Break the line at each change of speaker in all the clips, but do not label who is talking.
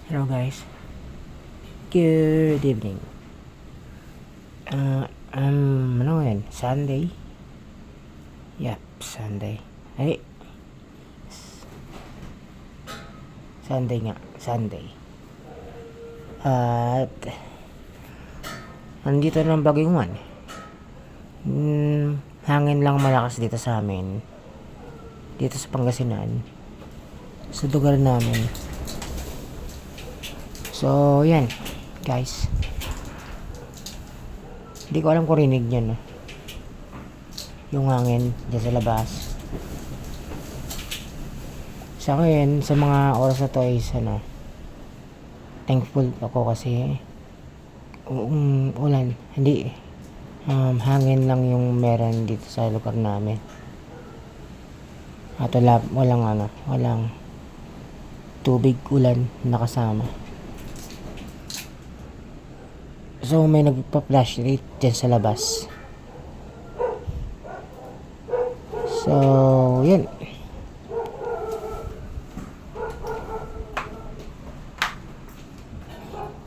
Hello guys, good evening. Ano ngayon? Sunday? Yep, Sunday. Ay, Sunday nga, Sunday. At nandito ng Bagayuan. Hangin lang malakas dito sa amin. Dito sa Pangasinan. Sa lugar namin. So, yan, guys. Hindi ko alam kung rinig nyo, no? Yung hangin dyan sa labas. Sa akin, sa mga oras na to is, thankful ako kasi ulan, hindi. Hangin lang yung meron dito sa lugar namin. At walang tubig, ulan nakasama. So, may nagpa-flashlight dyan sa labas. So, yun.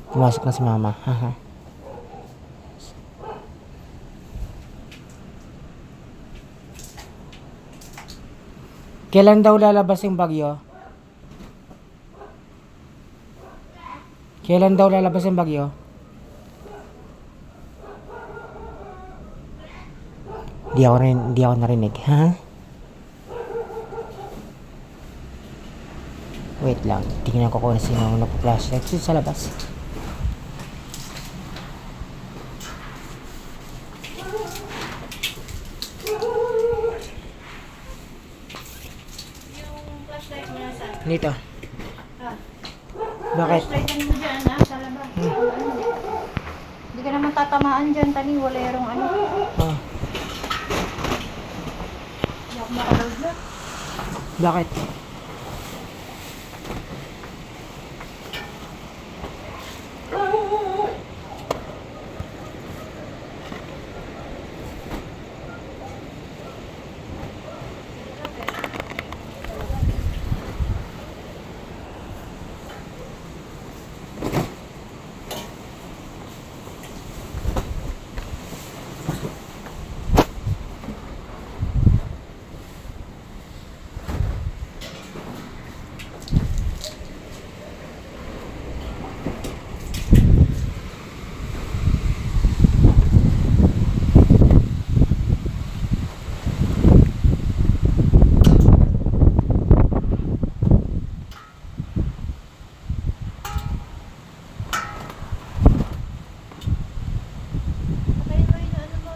Pumasok na si mama. Haha. Kailan daw lalabas yung bagyo? Kailan daw lalabas yung bagyo? Hindi ako narinig, ha? Wait lang, tingnan ko kung sino nagpa-flashlight sa labas.
Yung flashlight mo na saan?
Dito.
Ah,
Bakit?
flashlight mo dyan sa labas. Hindi ka naman tatamaan dyan, tani. Wala yarong ano.
Ah,
Hindi ako makaload na.
bakit?
Patayin mo yung ano mo,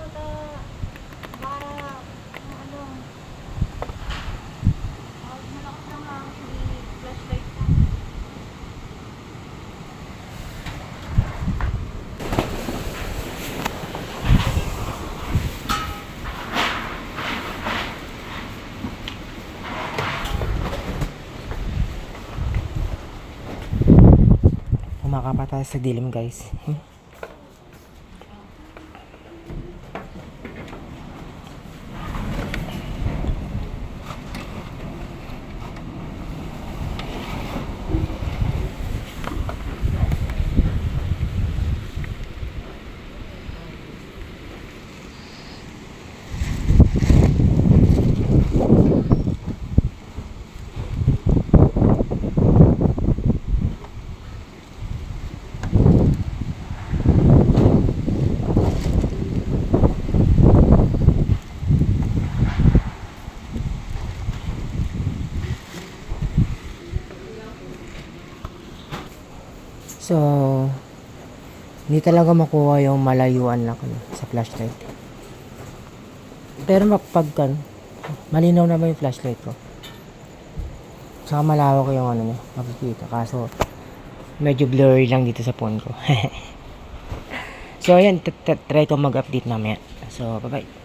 para, ano, malakas lang ang flashlight na.
Kumakapa tayo sa dilim, guys. So, hindi talaga makuha yung malayuan lang sa flashlight. Pero malinaw naman yung flashlight ko. Saka malawak yung niya, makikita. Kaso, medyo blurry lang dito sa phone ko. So, ayan, try ko mag-update namin. So, bye-bye.